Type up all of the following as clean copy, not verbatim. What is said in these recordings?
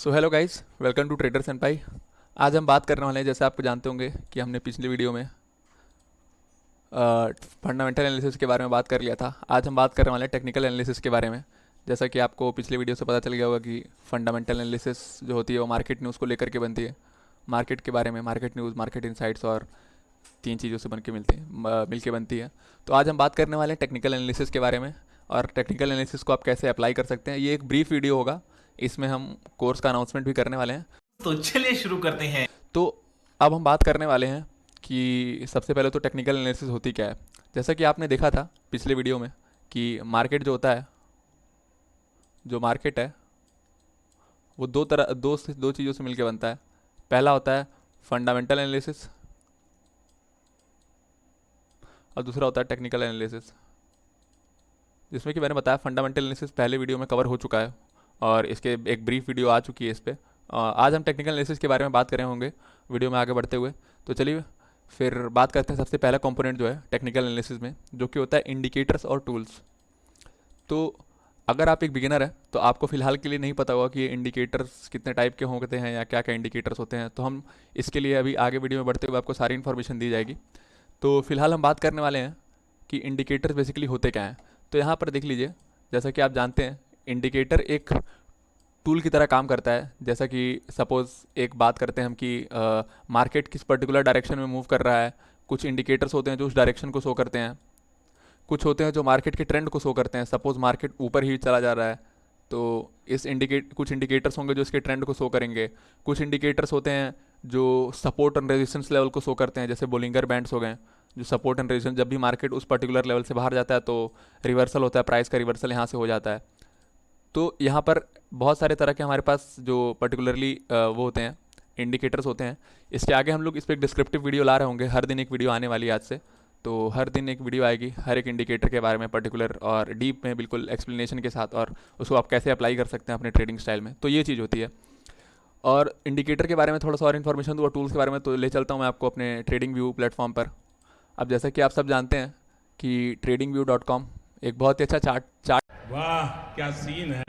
So hello guys, welcome to Trader Senpai. आज हम बात करने वाले हैं, जैसे आपको जानते होंगे कि हमने पिछली वीडियो में फंडामेंटल एनालिसिस के बारे में बात कर लिया था। आज हम बात करने वाले हैं टेक्निकल एनालिसिस के बारे में। जैसा कि आपको पिछली वीडियो से पता चल गया होगा कि फंडामेंटल एनालिसिस जो होती है वो मार्केट न्यूज़ को लेकर के बनती है। मार्केट के बारे में मार्केट न्यूज़, मार्केट इंसाइट्स और तीन चीज़ों से बन के मिल के बनती है। तो आज हम बात करने वाले हैं टेक्निकल एनालिसिस के बारे में, और टेक्निकल एनालिसिस को आप कैसे अप्लाई कर सकते हैं। ये एक ब्रीफ वीडियो होगा, इसमें हम कोर्स का अनाउंसमेंट भी करने वाले हैं। तो चलिए शुरू करते हैं। तो अब हम बात करने वाले हैं कि सबसे पहले तो टेक्निकल एनालिसिस होती क्या है। जैसा कि आपने देखा था पिछले वीडियो में कि मार्केट जो होता है, जो मार्केट है वो दो चीज़ों से मिलकर बनता है। पहला होता है फंडामेंटल एनालिसिस और दूसरा होता है टेक्निकल एनालिसिस। जिसमें कि मैंने बताया फंडामेंटल एनालिसिस पहले वीडियो में कवर हो चुका है और इसके एक ब्रीफ वीडियो आ चुकी है इस पर। आज हम टेक्निकल एनालिसिस के बारे में बात कर रहे होंगे वीडियो में आगे बढ़ते हुए। तो चलिए फिर बात करते हैं सबसे पहला कंपोनेंट जो है टेक्निकल एनालिसिस में, जो कि होता है इंडिकेटर्स और टूल्स। तो अगर आप एक बिगिनर है तो आपको फ़िलहाल के लिए नहीं पता होगा कि ये इंडिकेटर्स कितने टाइप के होते हैं या क्या क्या इंडिकेटर्स होते हैं। तो हम इसके लिए अभी आगे वीडियो में बढ़ते हुए आपको सारी इन्फॉर्मेशन दी जाएगी। तो फिलहाल हम बात करने वाले हैं कि इंडिकेटर्स बेसिकली होते क्या हैं। तो यहाँ पर देख लीजिए, जैसा कि आप जानते हैं इंडिकेटर एक टूल की तरह काम करता है। जैसा कि सपोज़ एक बात करते हैं हम कि मार्केट किस पर्टिकुलर डायरेक्शन में मूव कर रहा है। कुछ इंडिकेटर्स होते हैं जो उस डायरेक्शन को शो करते हैं, कुछ होते हैं जो मार्केट के ट्रेंड को शो करते हैं। सपोज़ मार्केट ऊपर ही चला जा रहा है तो कुछ इंडिकेटर्स होंगे जो इसके ट्रेंड को शो करेंगे। कुछ इंडिकेटर्स होते हैं जो सपोर्ट एंड रेजिस्टेंस लेवल को शो करते हैं, जैसे बोलिंगर बैंड्स हो गए, जो सपोर्ट एंड रेजिस्टेंस, जब भी मार्केट उस पर्टिकुलर लेवल से बाहर जाता है तो रिवर्सल होता है, प्राइस का रिवर्सल यहाँ से हो जाता है। तो यहाँ पर बहुत सारे तरह के हमारे पास जो पर्टिकुलरली वो होते हैं, इंडिकेटर्स होते हैं। इसके आगे हम लोग इस पर एक डिस्क्रिप्टिव वीडियो ला रहे होंगे। हर दिन एक वीडियो आने वाली है आज से। तो हर दिन एक वीडियो आएगी हर एक इंडिकेटर के बारे में पर्टिकुलर और डीप में, बिल्कुल एक्सप्लेनेशन के साथ, और उसको आप कैसे अप्लाई कर सकते हैं अपने ट्रेडिंग स्टाइल में। तो ये चीज़ होती है। और इंडिकेटर के बारे में थोड़ा सा और इन्फॉर्मेशन दूँ और टूल्स के बारे में तो ले चलता हूँ मैं आपको अपने ट्रेडिंग व्यू प्लेटफॉर्म पर। अब जैसा कि आप सब जानते हैं कि tradingview.com एक बहुत ही अच्छा चार्ट चार्ट वाह क्या सीन है।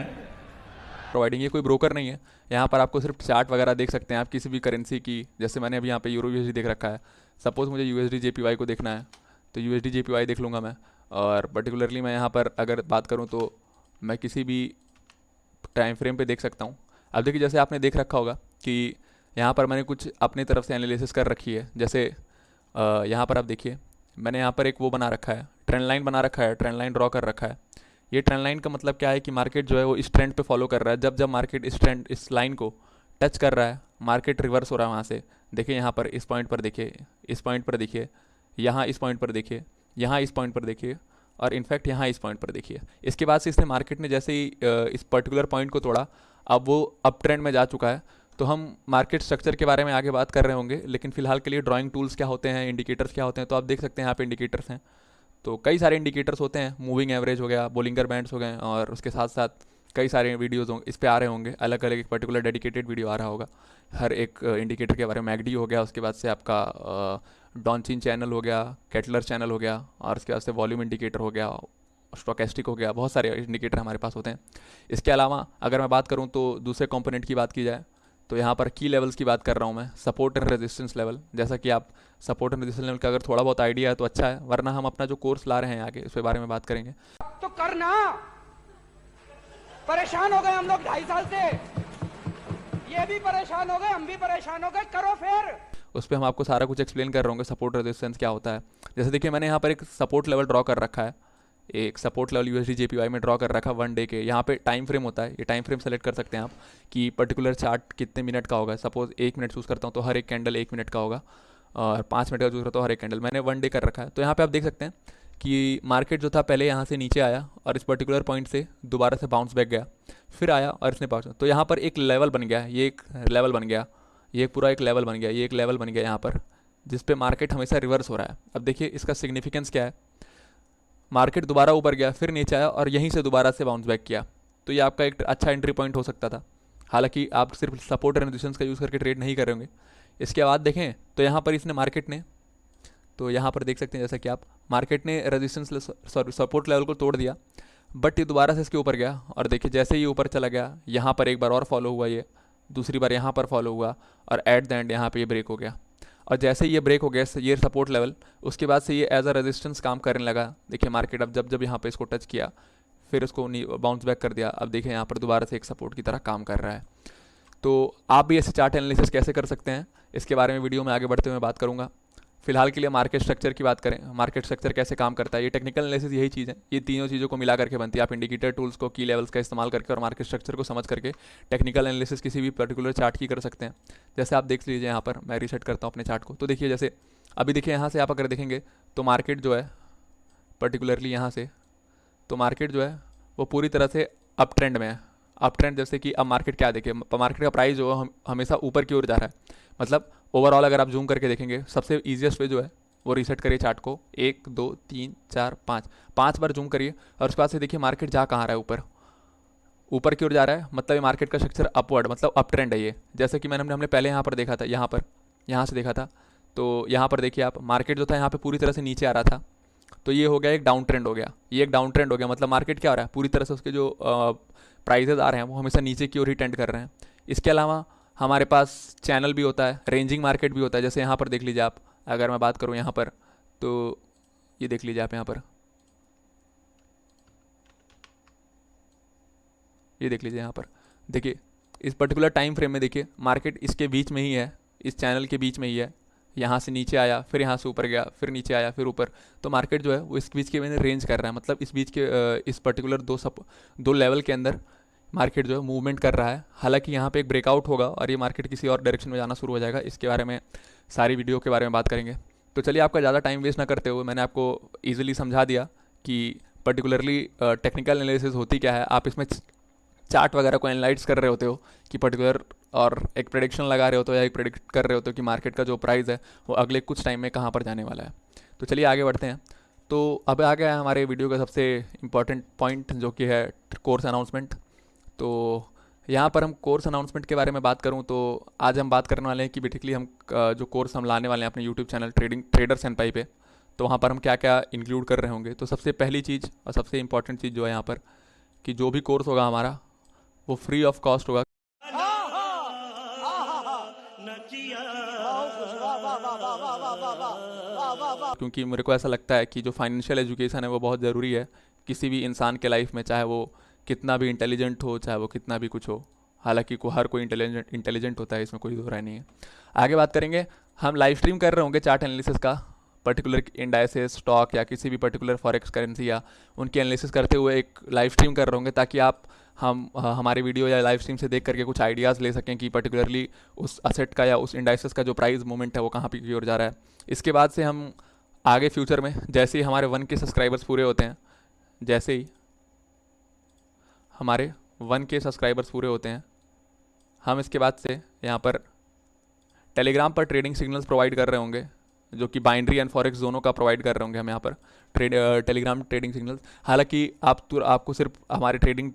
प्रोवाइडिंग, ये कोई ब्रोकर नहीं है। यहाँ पर आपको सिर्फ चार्ट वगैरह देख सकते हैं आप किसी भी करेंसी की। जैसे मैंने अभी यहाँ पे यूरो यूएसडी देख रखा है। सपोज़ मुझे यूएसडी जेपीवाई को देखना है तो यूएसडी जेपीवाई देख लूँगा मैं। और पर्टिकुलरली मैं यहाँ पर अगर बात करूँ तो मैं किसी भी टाइम फ्रेम पे देख सकता हूँ। अब देखिए, जैसे आपने देख रखा होगा कि यहाँ पर मैंने कुछ अपनी तरफ से एनालिसिस कर रखी है। जैसे यहाँ पर आप देखिए, मैंने यहाँ पर एक वो बना रखा है, ट्रेंड लाइन बना रखा है, ट्रेंड लाइन ड्रॉ कर रखा है। ये ट्रेंड लाइन का मतलब क्या है कि मार्केट जो है वो इस ट्रेंड पे फॉलो कर रहा है। जब जब मार्केट इस लाइन को टच कर रहा है, मार्केट रिवर्स हो रहा है वहाँ से। देखिए यहाँ पर इस पॉइंट पर देखिए, इस पॉइंट पर देखिए, यहाँ इस पॉइंट पर देखिए, यहाँ इस पॉइंट पर देखिए, और इनफैक्ट यहाँ इस पॉइंट पर देखिए। इसके बाद से इसने मार्केट ने जैसे ही इस पर्टिकुलर पॉइंट को तोड़ा, अब वो अप ट्रेंड में जा चुका है। तो हम मार्केट स्ट्रक्चर के बारे में आगे बात कर रहे होंगे, लेकिन फिलहाल के लिए ड्राइंग टूल्स क्या होते हैं, इंडिकेटर्स क्या होते हैं, तो आप देख सकते हैं यहाँ पे इंडिकेटर्स हैं। तो कई सारे इंडिकेटर्स होते हैं, मूविंग एवरेज हो गया, बोलिंगर बैंड्स हो गए, और उसके साथ साथ कई सारे वीडियोस होंगे इस पे आ रहे होंगे। अलग अलग एक पर्टिकुलर डेडिकेटेड वीडियो आ रहा होगा हर एक इंडिकेटर के बारे में। मैगडी हो गया, उसके बाद से आपका डॉनचिन चैनल हो गया, कैटलर चैनल हो गया, और उसके बाद से वॉल्यूम इंडिकेटर हो गया, स्टोकेस्टिक हो गया। बहुत सारे इंडिकेटर हमारे पास होते हैं। इसके अलावा अगर मैं बात करूँ तो दूसरे कंपोनेंट की बात की जाए तो यहाँ पर की लेवल्स की बात कर रहा हूँ मैं, सपोर्ट एंड रेजिस्टेंस लेवल। जैसा कि आप सपोर्ट एंड रेजिस्टेंस लेवल का अगर थोड़ा बहुत आइडिया है तो अच्छा है, वरना हम अपना जो कोर्स ला रहे हैं आगे उसके बारे में बात करेंगे। तो करना, परेशान हो गए हम लोग 2.5 साल से। ये भी परेशान हो गए, हम भी परेशान हो गए, करो फिर। उस पर हम आपको सारा कुछ एक्सप्लेन कर रहे होंगे, सपोर्ट रेजिस्टेंस क्या होता है। जैसे देखिए, मैंने यहाँ पर एक सपोर्ट लेवल ड्रॉ कर रखा है, एक सपोर्ट लेवल यूएसडी जेपीवाई में ड्रॉ कर रखा है 1 डे के। यहाँ पे टाइम फ्रेम होता है, ये टाइम फ्रेम सेलेक्ट कर सकते हैं आप कि पर्टिकुलर चार्ट कितने मिनट का होगा। सपोज 1 मिनट चूज़ करता हूँ तो हर एक कैंडल 1 मिनट का होगा, और 5 मिनट का चूज़ करता हूँ हर एक कैंडल। मैंने 1 डे कर रखा है। तो यहाँ पे आप देख सकते हैं कि मार्केट जो था पहले यहाँ से नीचे आया और इस पर्टिकुलर पॉइंट से दोबारा से बाउंस बैक गया, फिर आया और इसने पहुँचा। तो यहाँ पर एक लेवल बन गया, ये एक लेवल बन गया, ये पूरा एक लेवल बन गया, ये एक लेवल बन गया यहाँ पर, जिस पे मार्केट हमेशा रिवर्स हो रहा है। अब देखिए इसका सिग्निफिकेंस क्या है, मार्केट दोबारा ऊपर गया, फिर नीचे आया और यहीं से दोबारा से बाउंस बैक किया। तो ये आपका एक अच्छा एंट्री पॉइंट हो सकता था। हालांकि आप सिर्फ सपोर्ट एंड रेजिस्टेंस का यूज़ करके ट्रेड नहीं कर रहे होंगे। इसके बाद देखें तो यहाँ पर इसने मार्केट ने, तो यहाँ पर देख सकते हैं जैसा कि आप, मार्केट ने रेजिस्टेंस सॉरी सपोर्ट लेवल को तोड़ दिया, बट ये दोबारा से इसके ऊपर गया। और देखिए जैसे ही ऊपर चला गया, यहाँ पर एक बार और फॉलो हुआ ये, दूसरी बार यहाँ पर फॉलो हुआ, और एट द एंड यहाँ पे ये ब्रेक हो गया। और जैसे ही ये ब्रेक हो गया ये सपोर्ट लेवल, उसके बाद से ये एज अ रेजिस्टेंस काम करने लगा। देखिए मार्केट अब जब जब यहाँ पे इसको टच किया, फिर उसको बाउंस बैक कर दिया। अब देखिए यहाँ पर दोबारा से एक सपोर्ट की तरह काम कर रहा है। तो आप भी ऐसे चार्ट एनालिसिस कैसे कर सकते हैं, इसके बारे में वीडियो में आगे बढ़ते हुए बात करूँगा। फिलहाल के लिए मार्केट स्ट्रक्चर की बात करें, मार्केट स्ट्रक्चर कैसे काम करता है। ये टेक्निकल एनालिसिस यही चीज़ है, ये तीनों चीज़ों को मिला करके बनती है। आप इंडिकेटर टूल्स को, की लेवल्स का इस्तेमाल करके और मार्केट स्ट्रक्चर को समझ करके टेक्निकल एनालिसिस किसी भी पर्टिकुलर चार्ट की कर सकते हैं। जैसे आप देख लीजिए यहाँ पर, मैं रीसेट करता हूँ अपने चार्ट को। तो देखिए जैसे अभी देखिए यहाँ से आप अगर देखेंगे तो मार्केट जो है पर्टिकुलरली यहाँ से, तो मार्केट जो है वो पूरी तरह से अप ट्रेंड में है। अप ट्रेंड जैसे कि अब मार्केट क्या देखिए, मार्केट का प्राइस जो है हमेशा ऊपर की ओर जा रहा है। मतलब ओवरऑल अगर आप जूम करके देखेंगे, सबसे ईजिएस्ट वे जो है वो रीसेट करिए चार्ट को, 1 2 3 4 5 5 बार जूम करिए, और उसके बाद से देखिए मार्केट जा कहाँ रहा है, ऊपर ऊपर की ओर जा रहा है। मतलब ये मार्केट का स्ट्रक्चर अपवर्ड, मतलब अप ट्रेंड है ये। जैसे कि हमने पहले यहाँ पर देखा था, यहाँ पर यहाँ से देखा था। तो यहाँ पर देखिए आप, मार्केट जो था यहाँ पे पूरी तरह से नीचे आ रहा था, तो ये हो गया एक डाउन ट्रेंड हो गया, ये एक डाउन ट्रेंड हो गया। मतलब मार्केट क्या हो रहा है, पूरी तरह से उसके जो प्राइजेज आ रहे हैं वो हमेशा नीचे की ओर ही टेंड कर रहे हैं। इसके अलावा हमारे पास चैनल भी होता है, रेंजिंग मार्केट भी होता है। जैसे यहाँ पर देख लीजिए आप, अगर मैं बात करूँ यहाँ पर, तो ये देख लीजिए आप यहाँ पर, ये देख लीजिए यहाँ पर, देखिए इस पर्टिकुलर टाइम फ्रेम में देखिए मार्केट इसके बीच में ही है, इस चैनल के बीच में ही है। यहाँ से नीचे आया, फिर यहाँ से ऊपर गया, फिर नीचे आया, फिर ऊपर। तो मार्केट जो है वो इस बीच के में रेंज कर रहा है। मतलब इस बीच के इस पर्टिकुलर दो लेवल के अंदर मार्केट जो है मूवमेंट कर रहा है। हालांकि यहाँ पे एक ब्रेकआउट होगा और ये मार्केट किसी और डायरेक्शन में जाना शुरू हो जाएगा। इसके बारे में सारी वीडियो के बारे में बात करेंगे। तो चलिए आपका ज़्यादा टाइम वेस्ट ना करते हुए मैंने आपको ईजिली समझा दिया कि पर्टिकुलरली टेक्निकल एनालिसिस होती क्या है। आप इसमें चार्ट वगैरह को एनालाइज कर रहे होते हो कि पर्टिकुलर, और एक प्रेडिक्शन लगा रहे होते हो या एक प्रेडिक्ट कर रहे होते हो कि मार्केट का जो प्राइस है वो अगले कुछ टाइम में कहाँ पर जाने वाला है। तो चलिए आगे बढ़ते हैं। तो अब आ गया है हमारे वीडियो का सबसे इम्पॉर्टेंट पॉइंट, जो कि है कोर्स अनाउंसमेंट। तो यहाँ पर हम कोर्स अनाउंसमेंट के बारे में बात करूँ तो आज हम बात करने वाले हैं कि बेसिकली हम जो कोर्स हम लाने वाले हैं अपने यूट्यूब चैनल ट्रेडर सेनपाई पे, तो वहाँ पर हम क्या क्या इंक्लूड कर रहे होंगे। तो सबसे पहली चीज़ और सबसे इंपॉर्टेंट चीज़ जो है यहाँ पर, कि जो भी कोर्स होगा हमारा वो फ्री ऑफ कॉस्ट होगा। क्योंकि मेरे को ऐसा लगता है कि जो फाइनेंशियल एजुकेशन है वो बहुत ज़रूरी है किसी भी इंसान के लाइफ में, चाहे वो कितना भी इंटेलिजेंट हो, चाहे वो कितना भी कुछ हो। हालांकि हर कोई इंटेलिजेंट होता है, इसमें कोई दो राय नहीं है। आगे बात करेंगे, हम लाइव स्ट्रीम कर रहे होंगे चार्ट एनालिसिस का, पर्टिकुलर इंडाइसेस, स्टॉक या किसी भी पर्टिकुलर फॉरेक्स करेंसी या उनकी एनालिसिस करते हुए एक लाइव स्ट्रीम कर रहे होंगे, ताकि आप हमारे वीडियो या लाइव स्ट्रीम से देख करके कुछ आइडियाज़ ले सकें कि पर्टिकुलरली उस असेट का या उस इंडाइसेस का जो प्राइस मूवमेंट है वो कहाँ की ओर जा रहा है। इसके बाद से हम आगे फ्यूचर में जैसे ही हमारे 1K सब्सक्राइबर्स पूरे होते हैं, जैसे ही हमारे 1K सब्सक्राइबर्स पूरे होते हैं, हम इसके बाद से यहाँ पर टेलीग्राम पर ट्रेडिंग सिग्नल्स प्रोवाइड कर रहे होंगे, जो कि बाइनरी एंड फॉरेक्स दोनों का प्रोवाइड कर रहे होंगे हम यहाँ पर टेलीग्राम ट्रेडिंग सिग्नल्स। हालांकि आपको सिर्फ हमारे ट्रेडिंग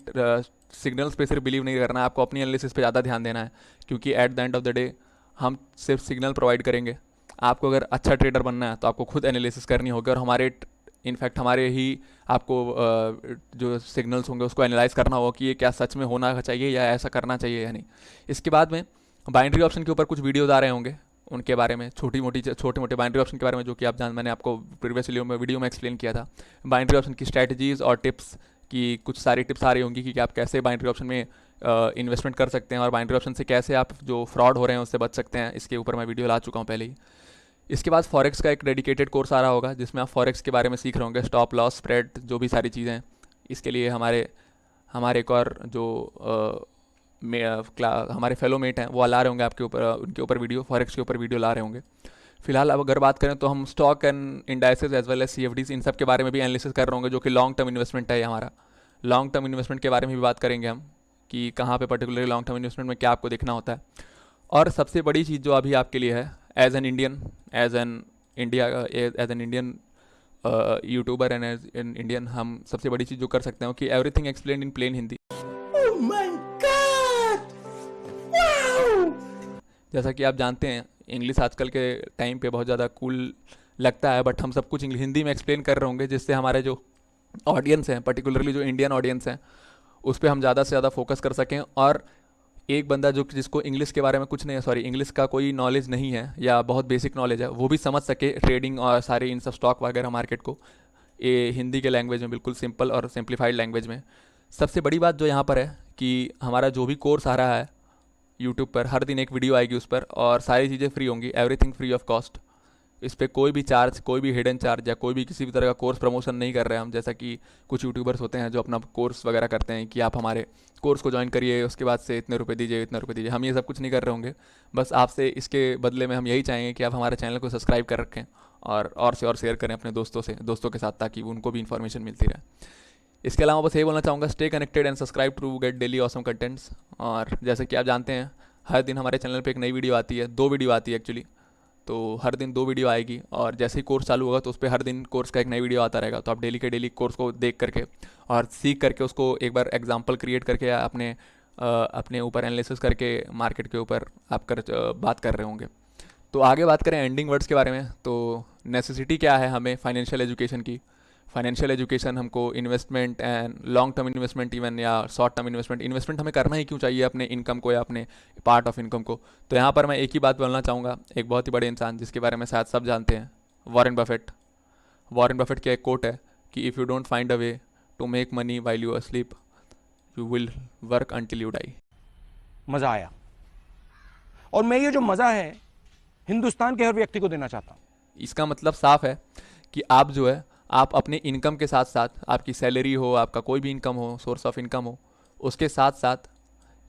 सिग्नल्स पे सिर्फ बिलीव नहीं करना है, आपको अपनी एनालिसिस पे ज़्यादा ध्यान देना है, क्योंकि at the end of the day हम सिर्फ सिग्नल प्रोवाइड करेंगे। आपको अगर अच्छा ट्रेडर बनना है तो आपको खुद एनालिसिस करनी होगी, और इनफैक्ट हमारे ही आपको जो सिग्नल्स होंगे उसको एनालाइज करना होगा कि ये क्या सच में होना चाहिए या ऐसा करना चाहिए या नहीं। इसके बाद में बाइनरी ऑप्शन के ऊपर कुछ वीडियोज़ आ रहे होंगे, उनके बारे में छोटे मोटे बाइनरी ऑप्शन के बारे में, जो कि आप मैंने आपको प्रीवियस वीडियो में एक्सप्लेन किया था। बाइनरी ऑप्शन की स्ट्रैटेजीज़ और टिप्स की कुछ सारी टिप्स आ रही होंगी कि आप कैसे बाइनरी ऑप्शन में इन्वेस्टमेंट कर सकते हैं, और बाइनरी ऑप्शन से कैसे आप जो फ्रॉड हो रहे हैं उससे बच सकते हैं। इसके ऊपर मैं वीडियो ला चुका हूँ पहले ही। इसके बाद फॉरेक्स का एक डेडिकेटेड कोर्स आ रहा होगा, जिसमें आप फॉरेक्स के बारे में सीख रहे होंगे, स्टॉप लॉस, स्प्रेड, जो भी सारी चीज़ें। इसके लिए हमारे एक और जो हमारे फेलो मेट हैं वो ला रहे होंगे उनके ऊपर वीडियो, फॉरेक्स के ऊपर वीडियो ला रहे होंगे। फिलहाल अब अगर बात करें तो हम stock and indices as well as CFDs, इन सब के बारे में भी एनालिसिस कर रहे होंगे, जो कि लॉन्ग टर्म इन्वेस्टमेंट है हमारा। लॉन्ग टर्म इन्वेस्टमेंट के बारे में भी बात करेंगे हम, कि कहाँ पे पर्टिकुलरली लॉन्ग टर्म इन्वेस्टमेंट में क्या आपको देखना होता है। और सबसे बड़ी चीज़ जो अभी आपके लिए है, as an Indian YouTuber and as an Indian, हम सबसे बड़ी चीज़ जो कर सकते हैं कि everything explain in plain Hindi. जैसा कि आप जानते हैं इंग्लिश आजकल के टाइम पे बहुत ज़्यादा कूल लगता है, बट हम सब कुछ हिंदी में एक्सप्लेन कर रहे होंगे, जिससे हमारे जो ऑडियंस हैं, पर्टिकुलरली जो इंडियन ऑडियंस हैं, उस पर हम ज़्यादा से ज़्यादा फोकस कर सकें और एक बंदा जो जिसको इंग्लिश के बारे में कुछ नहीं है, सॉरी इंग्लिश का कोई नॉलेज नहीं है या बहुत बेसिक नॉलेज है, वो भी समझ सके ट्रेडिंग और सारे इन सब स्टॉक वगैरह मार्केट को, ये हिंदी के लैंग्वेज में, बिल्कुल सिंपल और सिंप्लीफाइड लैंग्वेज में। सबसे बड़ी बात जो यहाँ पर है कि हमारा जो भी कोर्स आ रहा है यूट्यूब पर, हर दिन एक वीडियो आएगी उस पर, और सारी चीज़ें फ्री होंगी, एवरीथिंग फ्री ऑफ कॉस्ट। इस पर कोई भी चार्ज, कोई भी हिडन चार्ज या कोई भी किसी भी तरह का कोर्स प्रमोशन नहीं कर रहे हैं हम, जैसा कि कुछ यूट्यूबर्स होते हैं जो अपना कोर्स वगैरह करते हैं कि आप हमारे कोर्स को ज्वाइन करिए, उसके बाद से इतने रुपए दीजिए, इतने रुपए दीजिए। हम ये सब कुछ नहीं कर रहे होंगे। बस आपसे इसके बदले में हम यही चाहेंगे कि आप हमारे चैनल को सब्सक्राइब कर रखें और से और शेयर करें अपने दोस्तों के साथ, ताकि उनको भी इन्फॉर्मेशन मिलती रहे। इसके अलावा बस यही बोलना चाहूँगा, stay connected and subscribe to get daily awesome contents. और जैसे कि आप जानते हैं, हर दिन हमारे चैनल पे एक नई वीडियो आती है, 2 वीडियो आती है एक्चुअली। तो हर दिन 2 वीडियो आएगी, और जैसे ही कोर्स चालू होगा तो उस पर हर दिन कोर्स का एक नई वीडियो आता रहेगा। तो आप डेली के डेली कोर्स को देख करके और सीख करके उसको एक बार एग्जाम्पल क्रिएट करके या अपने ऊपर एनालिसिस करके मार्केट के ऊपर आप बात कर रहे होंगे। तो आगे बात करें एंडिंग वर्ड्स के बारे में, तो नेसेसिटी क्या है हमें फाइनेंशियल एजुकेशन की। फाइनेंशियल एजुकेशन हमको investment and long term investment even या शॉर्ट टर्म इन्वेस्टमेंट हमें करना ही क्यों चाहिए अपने इनकम को या अपने पार्ट ऑफ इनकम को। तो यहाँ पर मैं एक ही बात बोलना चाहूँगा, एक बहुत ही बड़े इंसान जिसके बारे में शायद सब जानते हैं, वॉरेन बफेट। वॉरेन बफेट की एक कोट है कि if you don't find a way to make money while you asleep, you will work until you die. मजा आया, और मैं ये जो मजा है हिंदुस्तान के हर व्यक्ति को देना चाहता हूं। इसका मतलब साफ है कि आप जो है, आप अपने इनकम के साथ साथ, आपकी सैलरी हो, आपका कोई भी इनकम हो, सोर्स ऑफ इनकम हो, उसके साथ साथ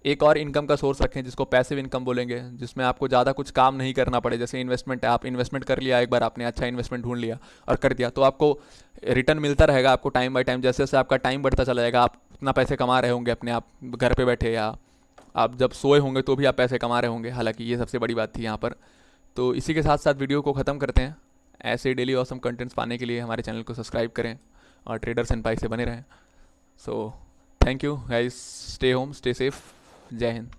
एक और इनकम का सोर्स रखें जिसको पैसिव इनकम बोलेंगे, जिसमें आपको ज़्यादा कुछ काम नहीं करना पड़े। जैसे इन्वेस्टमेंट है, आप इन्वेस्टमेंट कर लिया, एक बार आपने अच्छा इन्वेस्टमेंट ढूंढ लिया और कर दिया, तो आपको रिटर्न मिलता रहेगा आपको टाइम बाय टाइम। जैसे जैसे आपका टाइम बढ़ता चला जाएगा, आप उतना पैसे कमा रहे होंगे अपने आप घर पे बैठे, या आप जब सोए होंगे तो भी आप पैसे कमा रहे होंगे। हालांकि ये सबसे बड़ी बात थी यहाँ पर। तो इसी के साथ साथ वीडियो को ख़त्म करते हैं। ऐसे डेली ऑसम कंटेंट्स पाने के लिए हमारे चैनल को सब्सक्राइब करें और ट्रेडर्स एंड पाई से बने रहें। So thank you guys, stay home, stay safe, जय हिंद।